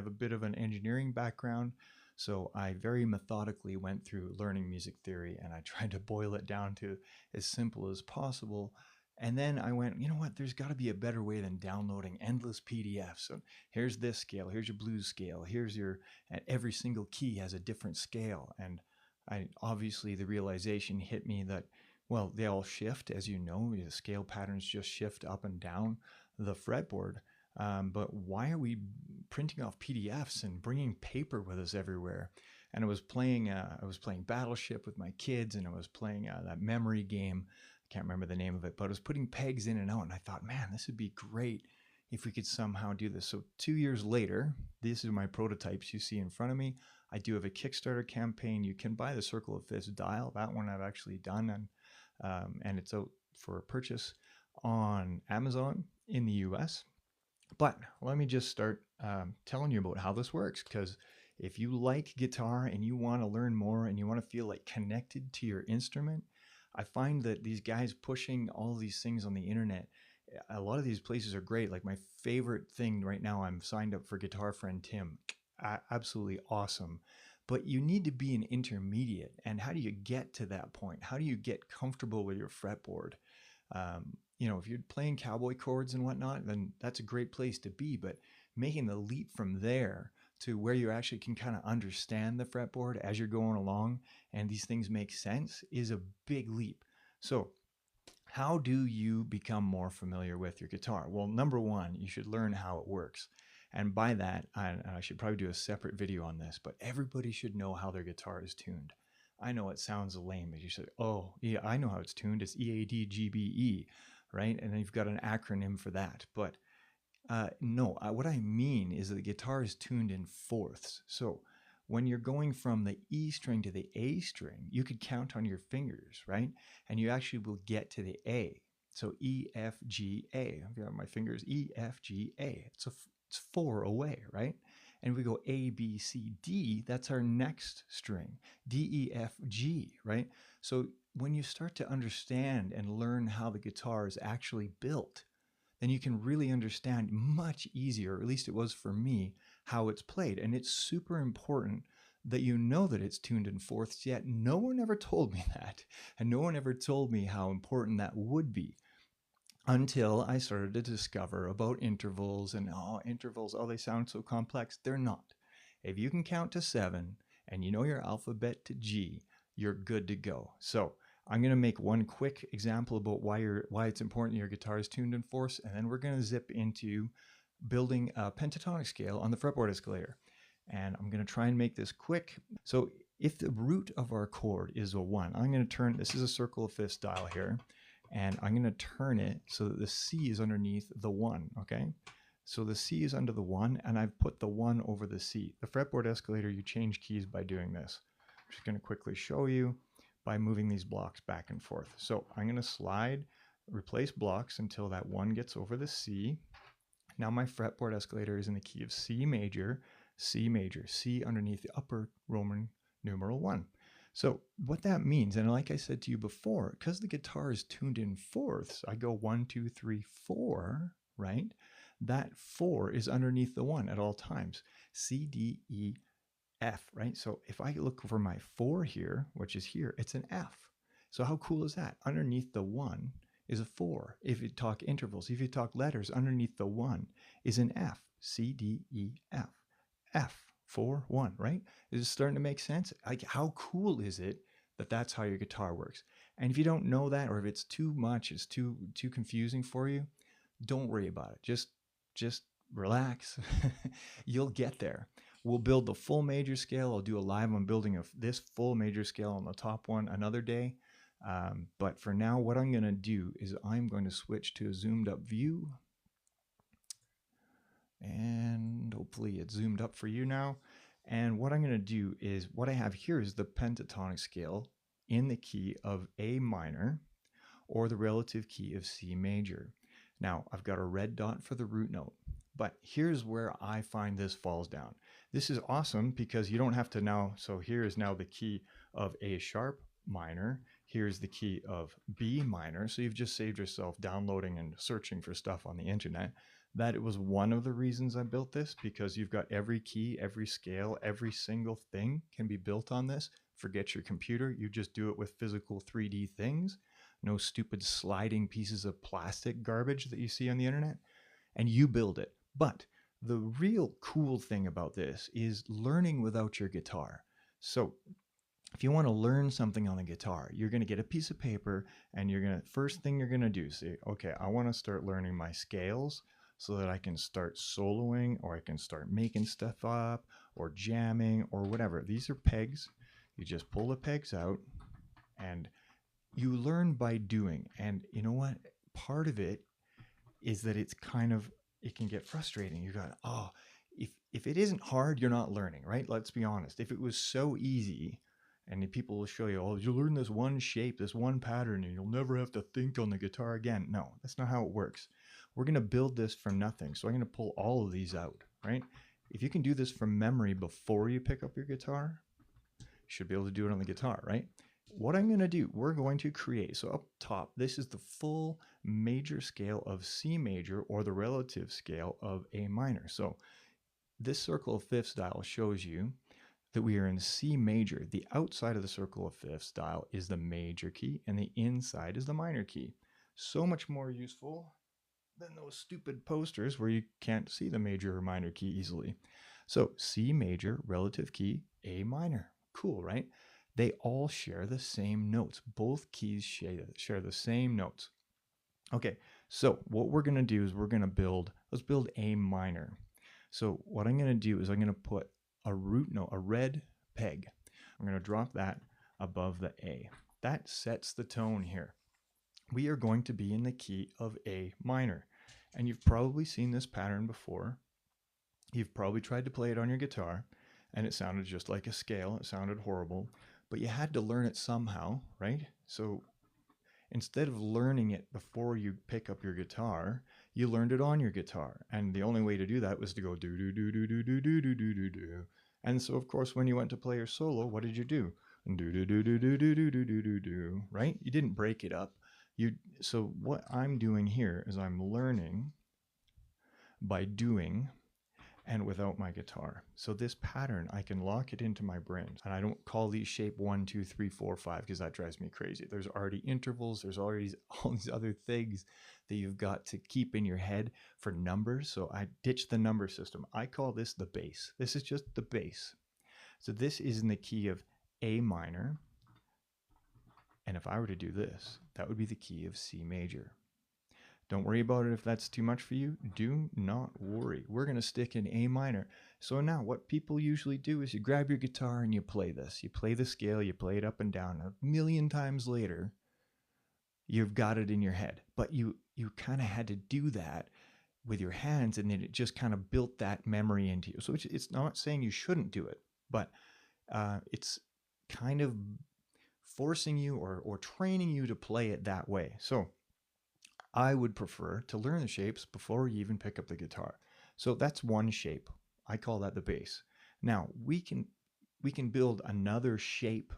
have a bit of an engineering background, so I very methodically went through learning music theory and I tried to boil it down to as simple as possible. And then I went, you know what, there's got to be a better way than downloading endless PDFs. So here's this scale, here's your blues scale, here's your, and every single key has a different scale. And I obviously the realization hit me that, well, they all shift, as you know, the scale patterns just shift up and down the fretboard. But why are we printing off PDFs and bringing paper with us everywhere? And I was playing Battleship with my kids, and I was playing that memory game. I can't remember the name of it, but I was putting pegs in and out, and I thought, man, this would be great if we could somehow do this. So 2 years later, these are my prototypes you see in front of me. I do have a Kickstarter campaign. You can buy the Circle of Fifths dial. That one I've actually done, and it's out for purchase on Amazon in the US. But let me just start telling you about how this works, because if you like guitar and you want to learn more and you want to feel like connected to your instrument, I find that these guys pushing all these things on the internet, a lot of these places are great. Like my favorite thing right now, I'm signed up for Guitar Friend Tim. Absolutely awesome. But you need to be an intermediate. And how do you get to that point? How do you get comfortable with your fretboard? If you're playing cowboy chords and whatnot, then that's a great place to be. But making the leap from there to where you actually can kind of understand the fretboard as you're going along and these things make sense is a big leap. So how do you become more familiar with your guitar? Well, number one, you should learn how it works. And by that, I should probably do a separate video on this, but everybody should know how their guitar is tuned. I know it sounds lame, as you said, oh, yeah, I know how it's tuned. It's EADGBE, right? And then you've got an acronym for that. But no, what I mean is that the guitar is tuned in fourths. So when you're going from the E string to the A string, you could count on your fingers, right? And you actually will get to the A. So E, F, G, A. I've got my fingers, E, F, G, A. It's four away, right? And we go A, B, C, D, that's our next string. D, E, F, G, right? So when you start to understand and learn how the guitar is actually built, then you can really understand much easier, or at least it was for me, how it's played. And it's super important that you know that it's tuned in fourths, yet no one ever told me that. And no one ever told me how important that would be until I started to discover about intervals and intervals, they sound so complex. They're not. If you can count to 7 and you know your alphabet to G, you're good to go. So I'm going to make one quick example about why it's important your guitar is tuned in fourths, and then we're going to zip into building a pentatonic scale on the fretboard escalator. And I'm going to try and make this quick. So if the root of our chord is a 1, I'm going to turn, this is a circle of fifths dial here, and I'm going to turn it so that the C is underneath the 1, okay? So the C is under the 1, and I've put the 1 over the C. The fretboard escalator, you change keys by doing this. I'm just going to quickly show you by moving these blocks back and forth. So I'm going to slide, replace blocks until that 1 gets over the C. Now my fretboard escalator is in the key of C major, C underneath the upper Roman numeral 1. So what that means, and like I said to you before, because the guitar is tuned in fourths, I go 1, 2, 3, 4, right? That 4 is underneath the 1 at all times. C, D, E, F, right? So if I look for my 4 here, which is here, it's an F. So how cool is that? Underneath the 1 is a 4. If you talk intervals, if you talk letters, underneath the 1 is an F. C, D, E, F. F, 4, 1, right? Is it starting to make sense? Like, how cool is it that that's how your guitar works? And if you don't know that, or if it's too much, it's too confusing for you, don't worry about it. Just relax. You'll get there. We'll build the full major scale. I'll do a live on building of this full major scale on the top one another day. But for now, what I'm going to do is I'm going to switch to a zoomed up view. And hopefully it's zoomed up for you now. And what I'm going to do is, what I have here is the pentatonic scale in the key of A minor or the relative key of C major. Now, I've got a red dot for the root note, but here's where I find this falls down. This is awesome because you don't have to now, so here is now the key of A sharp minor. Here's the key of B minor. So you've just saved yourself downloading and searching for stuff on the internet. that it was one of the reasons I built this, because you've got every key, every scale, every single thing can be built on this. Forget your computer. You just do it with physical 3D things. No stupid sliding pieces of plastic garbage that you see on the internet. And you build it. But the real cool thing about this is learning without your guitar. So if you want to learn something on the guitar, you're going to get a piece of paper, and first thing you're going to do, say, okay, I want to start learning my scales so that I can start soloing, or I can start making stuff up or jamming or whatever. These are pegs. You just pull the pegs out and you learn by doing. And you know what? Part of it is that it can get frustrating. You got, if it isn't hard, you're not learning, right? Let's be honest. If it was so easy, and people will show you, oh, you learn this one shape, this one pattern, and you'll never have to think on the guitar again. No, that's not how it works. We're going to build this from nothing. So I'm going to pull all of these out, right? If you can do this from memory before you pick up your guitar, you should be able to do it on the guitar, right? What I'm going to do, we're going to create, so up top, this is the full major scale of C major, or the relative scale of A minor. So this circle of fifths dial shows you that we are in C major. The outside of the circle of fifths dial is the major key, and the inside is the minor key. So much more useful than those stupid posters where you can't see the major or minor key easily. So C major, relative key, A minor. Cool, right? They all share the same notes. Both keys share the same notes. Okay, so what we're going to do is let's build A minor. So what I'm going to do is I'm going to put a root note, a red peg. I'm going to drop that above the A. That sets the tone here. We are going to be in the key of A minor. And you've probably seen this pattern before. You've probably tried to play it on your guitar, and it sounded just like a scale. It sounded horrible, but you had to learn it somehow, right? So instead of learning it before you pick up your guitar, you learned it on your guitar. And the only way to do that was to go do, do, do, do, do, do, do, do, do, do, do. And so, of course, when you went to play your solo, what did you do? Do, do, do, do, do, do, do, do, do, do, do, right? You didn't break it up. So what I'm doing here is I'm learning by doing and without my guitar. So this pattern, I can lock it into my brain. And I don't call these shape 1, 2, 3, 4, 5, because that drives me crazy. There's already intervals. There's already all these other things that you've got to keep in your head for numbers. So I ditched the number system. I call this the bass. This is just the bass. So this is in the key of A minor. And if I were to do this, that would be the key of C major. Don't worry about it if that's too much for you. Do not worry. We're going to stick in A minor. So now what people usually do is you grab your guitar and you play this. You play the scale, you play it up and down. A million times later, you've got it in your head. But you kind of had to do that with your hands, and then it just kind of built that memory into you. So it's not saying you shouldn't do it, but it's kind of forcing you or training you to play it that way. So I would prefer to learn the shapes before you even pick up the guitar. So that's one shape. I call that the bass. Now we can build another shape.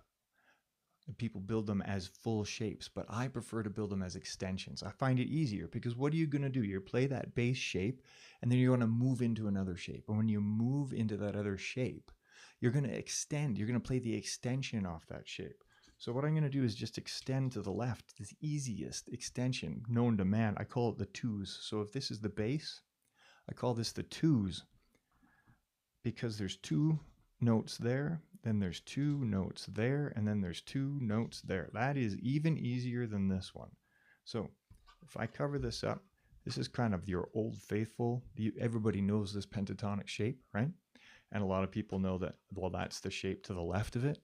People build them as full shapes, but I prefer to build them as extensions. I find it easier because what are you going to do? You play that bass shape, and then you're going to move into another shape. And when you move into that other shape, you're going to extend. You're going to play the extension off that shape. So what I'm going to do is just extend to the left, the easiest extension known to man. I call it the twos. So if this is the bass, I call this the twos because there's two notes there, then there's two notes there, and then there's two notes there. That is even easier than this one. So if I cover this up, this is kind of your old faithful. Everybody knows this pentatonic shape, right? And a lot of people know that, well, that's the shape to the left of it.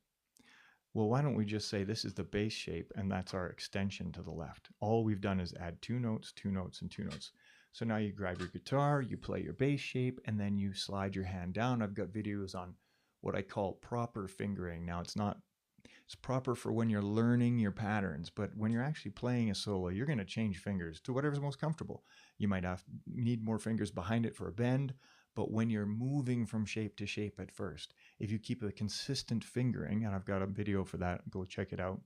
Well, why don't we just say this is the bass shape, and that's our extension to the left. All we've done is add two notes, and two notes. So now you grab your guitar, you play your bass shape, and then you slide your hand down. I've got videos on what I call proper fingering. Now it's proper for when you're learning your patterns, but when you're actually playing a solo, you're going to change fingers to whatever's most comfortable. You might need more fingers behind it for a bend, but when you're moving from shape to shape at first, if you keep a consistent fingering, and I've got a video for that, go check it out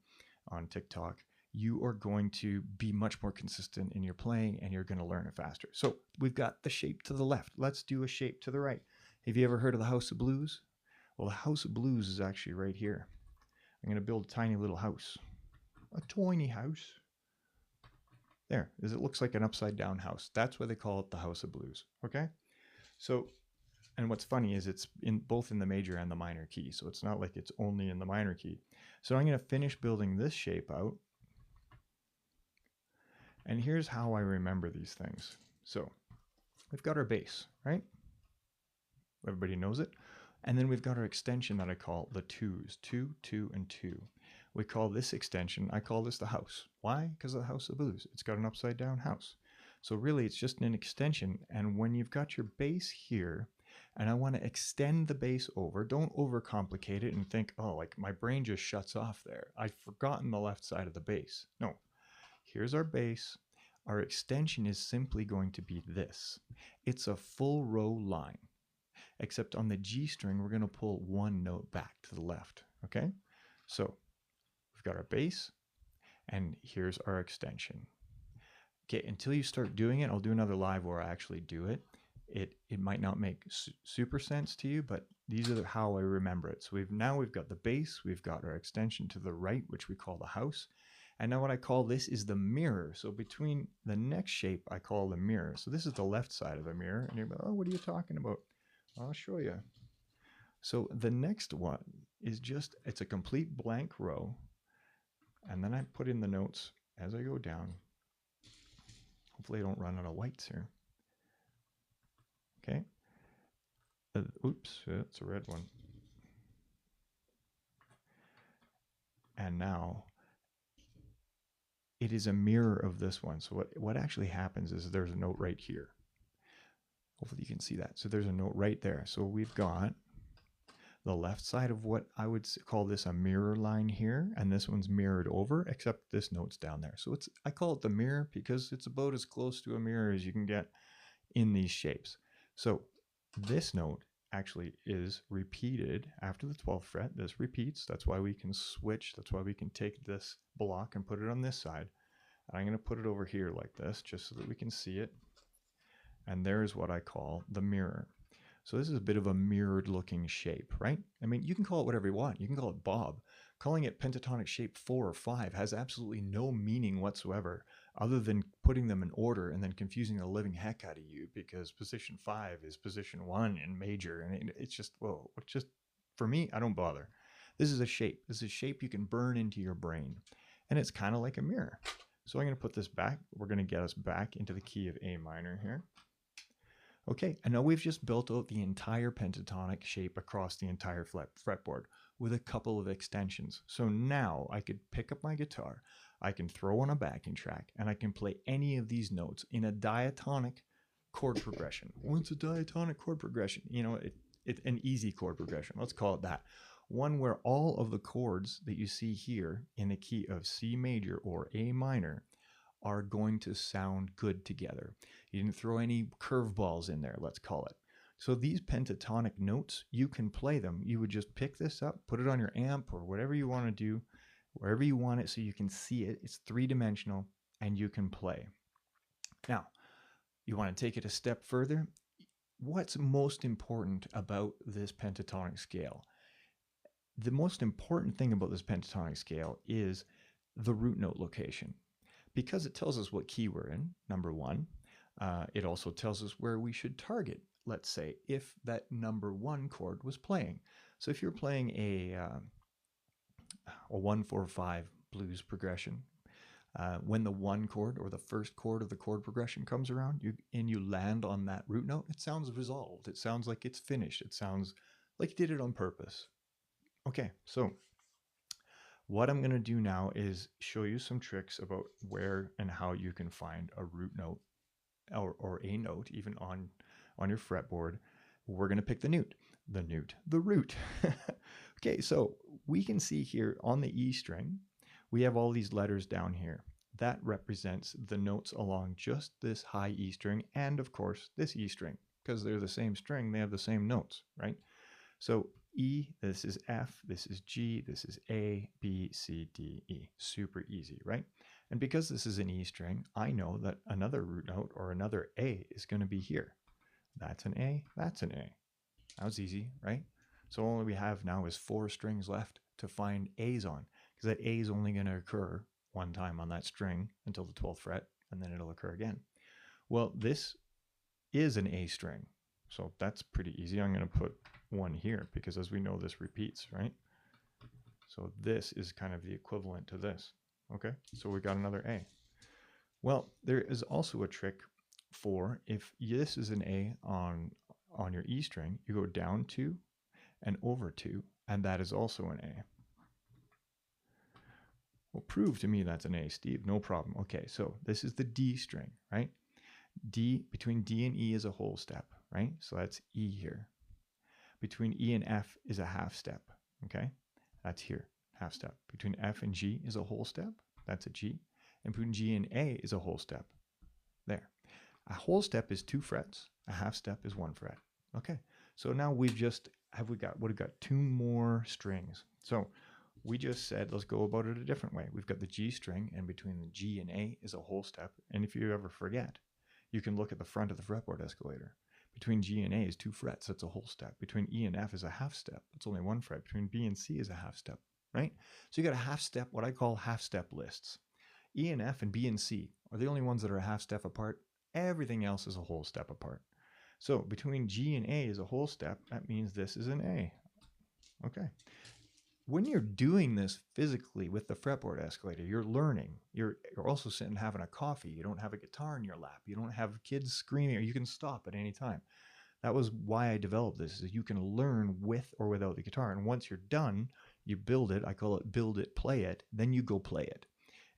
on TikTok, you are going to be much more consistent in your playing and you're going to learn it faster. So we've got the shape to the left. Let's do a shape to the right. Have you ever heard of the House of Blues? Well, the House of Blues is actually right here. I'm going to build a tiny little house. A tiny house. There, as it looks like an upside down house. That's why they call it the House of Blues. Okay? So, and what's funny is it's in both in the major and the minor key. So it's not like it's only in the minor key. So I'm going to finish building this shape out. And here's how I remember these things. So we've got our base, right? Everybody knows it. And then we've got our extension that I call the twos, 2, 2, and 2. We call this extension, I call this the house. Why? Because of the House of Blues. It's got an upside down house. So really it's just an extension. And when you've got your base here, and I want to extend the base over, don't overcomplicate it and think, oh, like my brain just shuts off there. I've forgotten the left side of the base. No, here's our base. Our extension is simply going to be this. It's a full row line, except on the G string, we're going to pull one note back to the left. Okay, so we've got our base, and here's our extension. Okay, until you start doing it, I'll do another live where I actually do it. It might not make super sense to you, but these are how I remember it. So we've got the base, we've got our extension to the right, which we call the house. And now what I call this is the mirror. So between the next shape, I call the mirror. So this is the left side of the mirror. And you're like, oh, what are you talking about? I'll show you. So the next one is just, it's a complete blank row. And then I put in the notes as I go down. Hopefully I don't run out of whites here. Okay. Oops, it's a red one. And now it is a mirror of this one. So what actually happens is there's a note right here. Hopefully you can see that. So there's a note right there. So we've got the left side of what I would call this a mirror line here, and this one's mirrored over, except this note's down there. So I call it the mirror because it's about as close to a mirror as you can get in these shapes. So this note actually is repeated after the 12th fret. This repeats. That's why we can switch. That's why we can take this block and put it on this side. And I'm going to put it over here like this just so that we can see it. And there's what I call the mirror. So this is a bit of a mirrored looking shape, right? I mean, you can call it whatever you want. You can call it Bob. Calling it pentatonic shape 4 or 5 has absolutely no meaning whatsoever other than putting them in order and then confusing the living heck out of you because position 5 is position 1 in major. And it's just, whoa, it's just, for me, I don't bother. This is a shape. This is a shape you can burn into your brain. And it's kind of like a mirror. So I'm going to put this back. We're going to get us back into the key of A minor here. Okay, and now we've just built out the entire pentatonic shape across the entire fretboard with a couple of extensions. So now I could pick up my guitar, I can throw on a backing track, and I can play any of these notes in a diatonic chord progression. What's a diatonic chord progression? You know, it's an easy chord progression. Let's call it that. One where all of the chords that you see here in the key of C major or A minor are going to sound good together. You didn't throw any curveballs in there, let's call it. So these pentatonic notes, you can play them. You would just pick this up, put it on your amp or whatever you want to do, wherever you want it so you can see it. It's three-dimensional and you can play. Now, you want to take it a step further. What's most important about this pentatonic scale? The most important thing about this pentatonic scale is the root note location. Because it tells us what key we're in, number one, it also tells us where we should target, let's say, if that number 1 chord was playing. So if you're playing a 1-4-5 blues progression, when the 1 chord or the first chord of the chord progression comes around and you land on that root note, it sounds resolved. It sounds like it's finished. It sounds like you did it on purpose. Okay, so what I'm going to do now is show you some tricks about where and how you can find a root note or a note even on your fretboard. We're going to pick the root. Okay, so we can see here on the E string, we have all these letters down here. That represents the notes along just this high E string and of course this E string. Because they're the same string, they have the same notes, right? So E, this is F, this is G, this is A, B, C, D, E. Super easy, right? And because this is an E string, I know that another root note or another A is going to be here. That's an A, that's an A. That was easy, right? So all we have now is 4 strings left to find A's on, because that A is only going to occur one time on that string until the 12th fret, and then it'll occur again. Well, this is an A string, so that's pretty easy. I'm going to put one here because, as we know, this repeats, right? So this is kind of the equivalent to this. Okay, so we got another A. Well, there is also a trick for if this is an A on your E string, you go down 2 and over 2, and that is also an A. Well, prove to me that's an A, Steve. No problem. Okay, so this is the D string, right? D, between D and E is a whole step, right? So that's E here. Between E and F is a half step, okay? That's here, half step. Between F and G is a whole step. That's a G. And between G and A is a whole step. There. A whole step is 2 frets. A half step is 1 fret. Okay. So now we've got 2 more strings. So we just said, let's go about it a different way. We've got the G string, and between the G and A is a whole step. And if you ever forget, you can look at the front of the fretboard escalator. Between G and A is 2 frets, that's a whole step. Between E and F is a half step, that's only 1 fret. Between B and C is a half step, right? So you got a half step, what I call half step lists. E and F and B and C are the only ones that are a half step apart. Everything else is a whole step apart. So between G and A is a whole step, that means this is an A. Okay. When you're doing this physically with the fretboard escalator, you're learning. You're also sitting having a coffee. You don't have a guitar in your lap. You don't have kids screaming, or you can stop at any time. That was why I developed this, is you can learn with or without the guitar. And once you're done, you build it. I call it build it, play it. Then you go play it.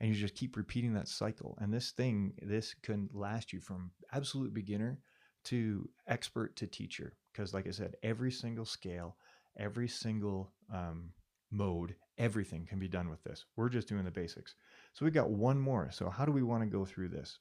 And you just keep repeating that cycle. And this can last you from absolute beginner to expert to teacher. Because like I said, every single scale, every single mode, everything can be done with this. We're just doing the basics. So we got one more. So how do we want to go through this?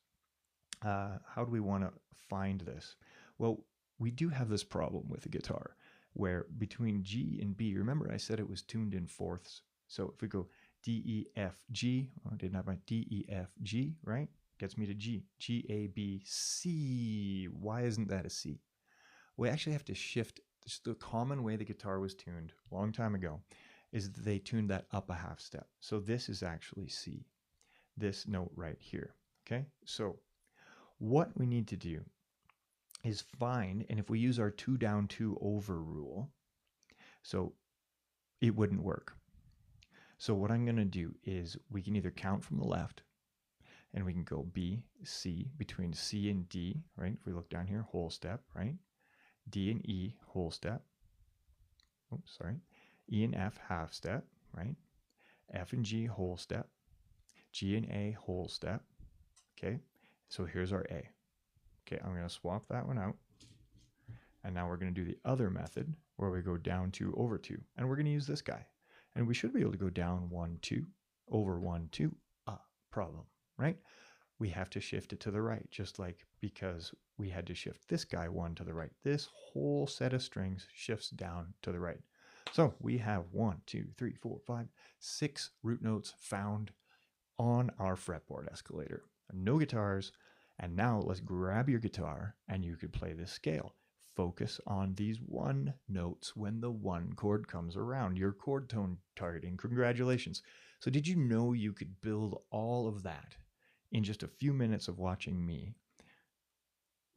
How do we want to find this? Well, we do have this problem with the guitar where between G and B, remember I said it was tuned in fourths. So if we go D, E, F, G, well, I didn't have my D, E, F, G, right? Gets me to G. G, A, B, C. Why isn't that a C? We actually have to shift. Just the common way the guitar was tuned a long time ago is that they tuned that up a half step. So this is actually C, this note right here. Okay, so what we need to do is find, and if we use our 2 down 2 over rule, so it wouldn't work. So what I'm going to do is we can either count from the left, and we can go B, C, between C and D, right? If we look down here, whole step, right? D and E, whole step. Oops, sorry. E and F, half step, right? F and G, whole step. G and A, whole step. Okay, so here's our A. Okay, I'm going to swap that one out. And now we're going to do the other method where we go down 2 over 2. And we're going to use this guy. And we should be able to go down 1, 2, over 1, 2. Problem, right? We have to shift it to the right, just like because we had to shift this guy 1 to the right. This whole set of strings shifts down to the right. So we have 1, 2, 3, 4, 5, 6 root notes found on our fretboard escalator. No guitars. And now let's grab your guitar and you could play this scale. Focus on these 1 notes when the 1 chord comes around. Your chord tone targeting. Congratulations. So did you know you could build all of that in just a few minutes of watching me?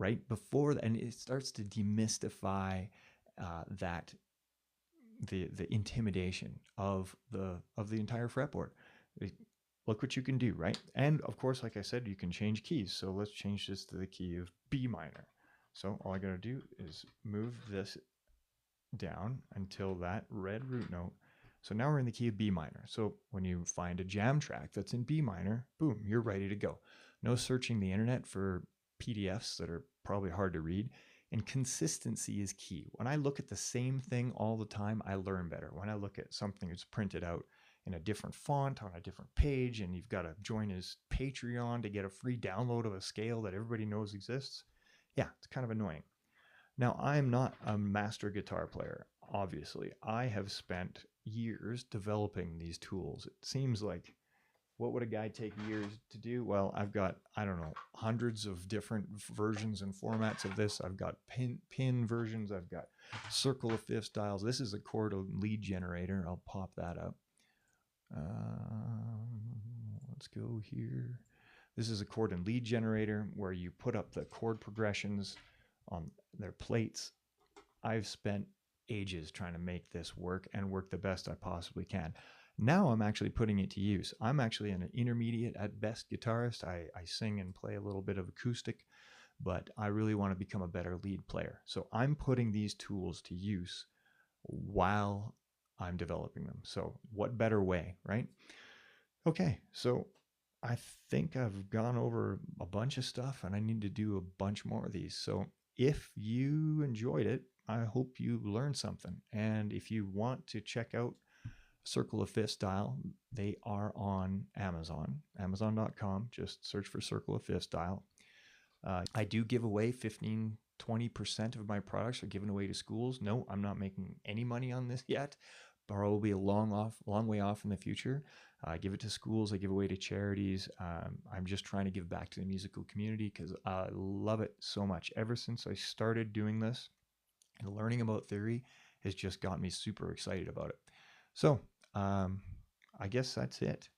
Right before that, and it starts to demystify that the intimidation of the entire fretboard. Look what you can do, right? And of course, like I said, you can change keys. So let's change this to the key of B minor. So all I gotta do is move this down until that red root note. So now we're in the key of B minor. So when you find a jam track that's in B minor, boom, you're ready to go. No searching the internet for PDFs that are probably hard to read. And consistency is key. When I look at the same thing all the time, I learn better. When I look at something that's printed out in a different font on a different page, and you've got to join his Patreon to get a free download of a scale that everybody knows exists, yeah, it's kind of annoying. Now, I'm not a master guitar player, obviously. I have spent years developing these tools. It seems like What would a guide take years to do? Well, I've got, I don't know, hundreds of different versions and formats of this. I've got pin versions. I've got circle of fifth styles. This is a chord lead generator. I'll pop that up. Let's go here. This is a chord and lead generator where you put up the chord progressions on their plates. I've spent ages trying to make this work and work the best I possibly can. Now I'm actually putting it to use. I'm actually an intermediate at best guitarist. I sing and play a little bit of acoustic, but I really want to become a better lead player. So I'm putting these tools to use while I'm developing them. So what better way, right? Okay, so I think I've gone over a bunch of stuff and I need to do a bunch more of these. So if you enjoyed it, I hope you learned something. And if you want to check out Circle of Fifth Style, they are on Amazon, amazon.com. Just search for Circle of Fifth Style. I do give away 20% of my products are given away to schools. No, I'm not making any money on this yet. Probably a long way off in the future. I give it to schools. I give away to charities. I'm just trying to give back to the musical community because I love it so much. Ever since I started doing this and learning about theory has just got me super excited about it. So I guess that's it.